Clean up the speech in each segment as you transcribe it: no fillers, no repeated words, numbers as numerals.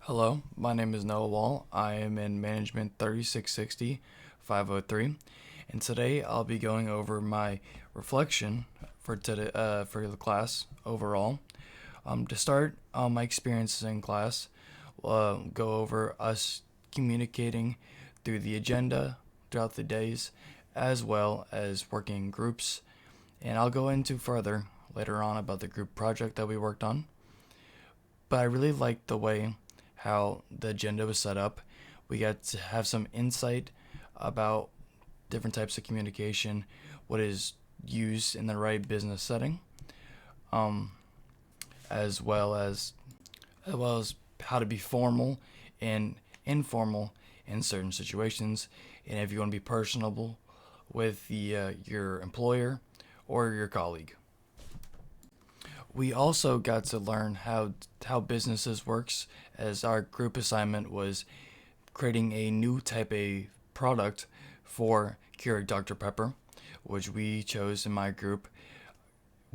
Hello, my name is Noah Wall. I am in Management 3660 503, and today I'll be going over my reflection for today for the class overall. To start, my experiences in class, go over us communicating through the agenda throughout the days, as well as working in groups, and I'll go into further later on about the group project that we worked on. But I really liked the way how the agenda was set up. We got to have some insight about different types of communication, what is used in the right business setting, um, as well as how to be formal and informal in certain situations, and if you want to be personable with your employer or your colleague. We also got to learn how businesses works, as our group assignment was creating a new type of product for Keurig Dr. Pepper, which we chose in my group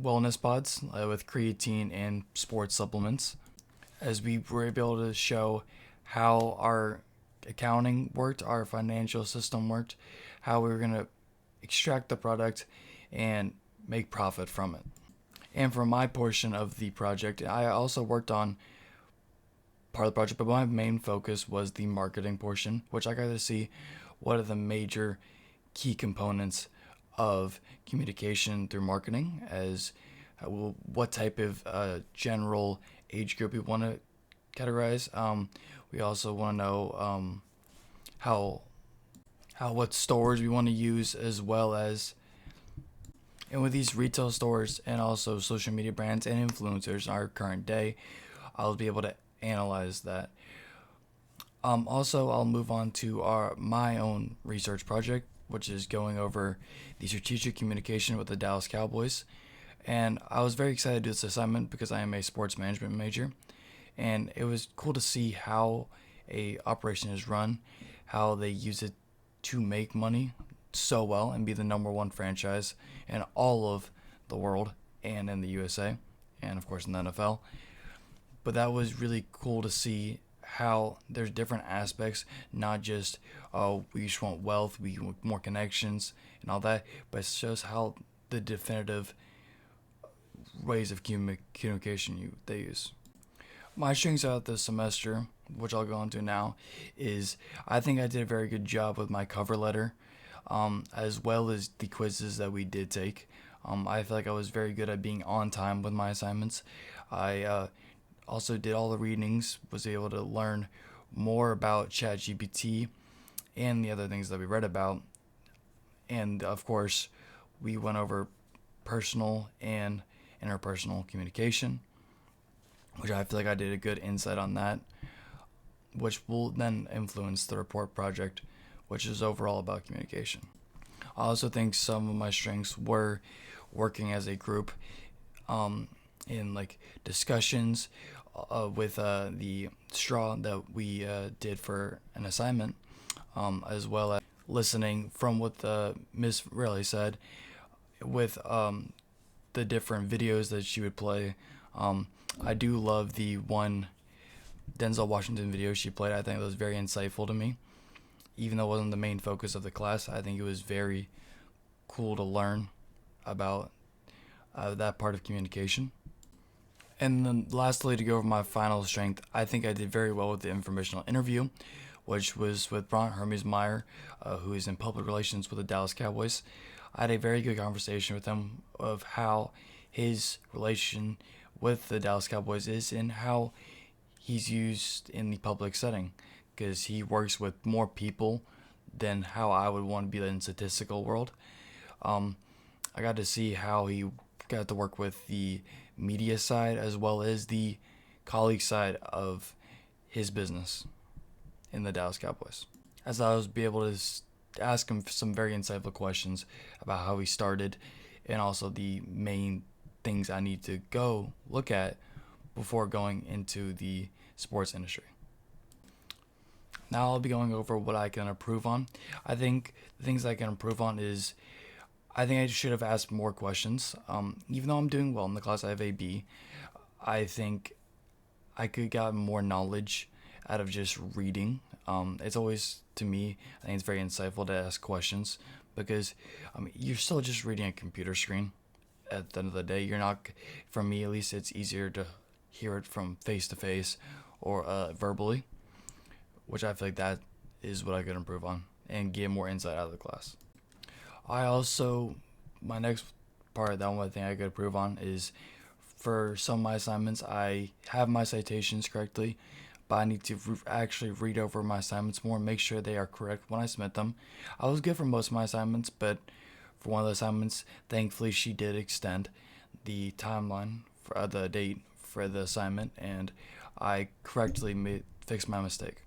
wellness pods with creatine and sports supplements, as we were able to show how our accounting worked, our financial system worked, how we were going to extract the product and make profit from it. And for my portion of the project, I also worked on part of the project, but my main focus was the marketing portion, which I got to see what are the major key components of communication through marketing, as what type of general age group we want to categorize. We also want to know how what stores we want to use, as well as, and with these retail stores and also social media brands and influencers in our current day, I'll be able to analyze that. Also, I'll move on to my own research project, which is going over the strategic communication with the Dallas Cowboys. And I was very excited to do this assignment because I am a sports management major, and it was cool to see how a operation is run, how they use it to make money so well and be the number one franchise in all of the world and in the USA, and of course in the NFL. But that was really cool to see how there's different aspects, not just, oh, we just want wealth, we want more connections and all that, but it shows how the definitive ways of communication they use. My strengths out this semester, which I'll go into now, is I think I did a very good job with my cover letter, as well as the quizzes that we did take. I feel like I was very good at being on time with my assignments. I also did all the readings, was able to learn more about ChatGPT and the other things that we read about. And of course, we went over personal and interpersonal communication, which I feel like I did a good insight on that, which will then influence the report project, which is overall about communication. I also think some of my strengths were working as a group, in like discussions with the straw that we did for an assignment, as well as listening from what Miss Riley said with the different videos that she would play. I do love the one Denzel Washington video she played. I think it was very insightful to me. Even though it wasn't the main focus of the class, I think it was very cool to learn about that part of communication. And then lastly, to go over my final strength, I think I did very well with the informational interview, which was with Bront Hermes Meyer, who is in public relations with the Dallas Cowboys. I had a very good conversation with him of how his relation with the Dallas Cowboys is and how he's used in the public setting, because he works with more people than how I would want to be in statistical world. I got to see how he got to work with the media side as well as the colleague side of his business in the Dallas Cowboys. As I was be able to ask him some very insightful questions about how he started, and also the main things I need to go look at before going into the sports industry. Now I'll be going over what I can improve on. I think the things I can improve on is I think I should have asked more questions. Even though I'm doing well in the class, I have a B. I think I could got more knowledge out of just reading. It's always, to me, I think it's very insightful to ask questions because you're still just reading a computer screen. At the end of the day, you're not, for me at least, it's easier to hear it from face to face or verbally, which I feel like that is what I could improve on and get more insight out of the class. I also, my next part, that one thing I could improve on is for some of my assignments, I have my citations correctly, but I need to actually read over my assignments more and make sure they are correct when I submit them. I was good for most of my assignments, but for one of the assignments, thankfully she did extend the timeline for the date for the assignment, and I correctly fixed my mistake.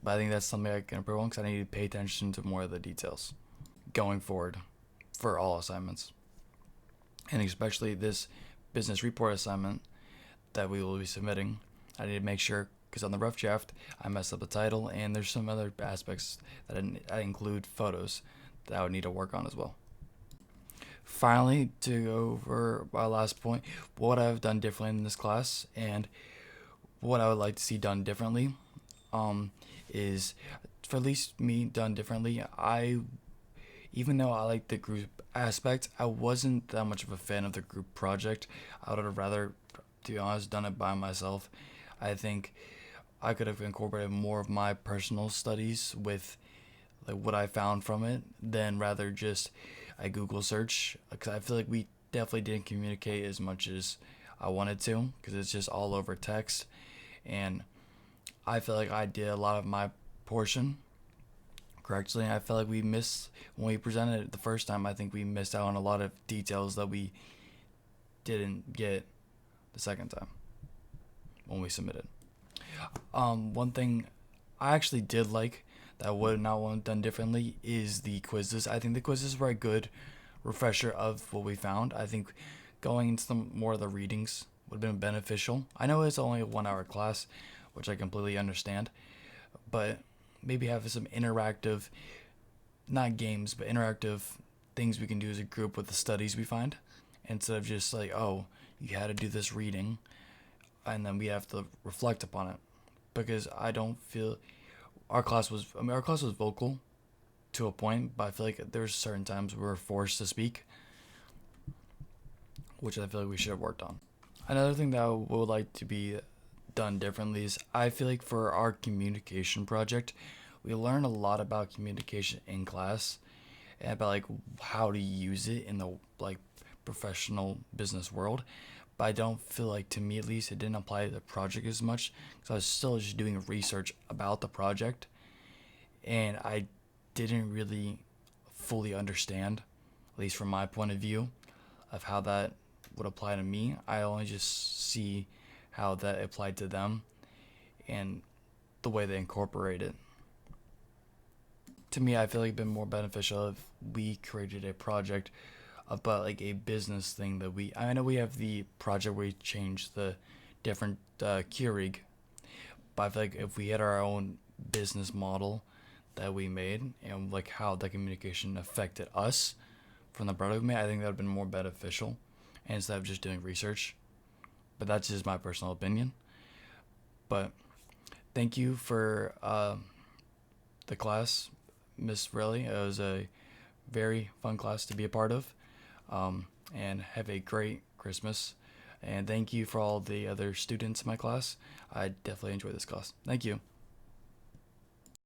But I think that's something I can improve on because I need to pay attention to more of the details going forward for all assignments, and especially this business report assignment that we will be submitting. I need to make sure, because on the rough draft I messed up the title, and there's some other aspects that I include photos that I would need to work on as well. Finally, to go over my last point, what I've done differently in this class and what I would like to see done differently, is, for at least me, done differently. Even though I like the group aspect, I wasn't that much of a fan of the group project. I would have rather, to be honest, done it by myself. I think I could have incorporated more of my personal studies with like what I found from it than rather just a Google search, because I feel like we definitely didn't communicate as much as I wanted to, because it's just all over text, and I feel like I did a lot of my portion correctly. I felt like we missed, when we presented it the first time, I think we missed out on a lot of details that we didn't get the second time when we submitted. One thing I actually did like that I would not want done differently is the quizzes. I think the quizzes were a good refresher of what we found. I think going into some more of the readings would have been beneficial. I know it's only a 1 hour class, which I completely understand, but maybe have some interactive, not games, but interactive things we can do as a group with the studies we find, instead of just like, oh, you had to do this reading and then we have to reflect upon it. Because I don't feel our class was vocal to a point, but I feel like there's certain times we were forced to speak, which I feel like we should have worked on. Another thing that I would like to be done differently is, I feel like for our communication project, we learn a lot about communication in class and about like how to use it in the like professional business world, but I don't feel like, to me at least, it didn't apply to the project as much because I was still just doing research about the project, and I didn't really fully understand, at least from my point of view, of how that would apply to me. I only just see how that applied to them and the way they incorporate it. To me, I feel like it'd been more beneficial if we created a project about like a business thing that I know we have the project where we change the different Keurig, but I feel like if we had our own business model that we made and like how the communication affected us from the product we made, I think that would have been more beneficial, and instead of just doing research. But that's just my personal opinion. But thank you for the class, Miss Relly. It was a very fun class to be a part of. And have a great Christmas. And thank you for all the other students in my class. I definitely enjoyed this class. Thank you.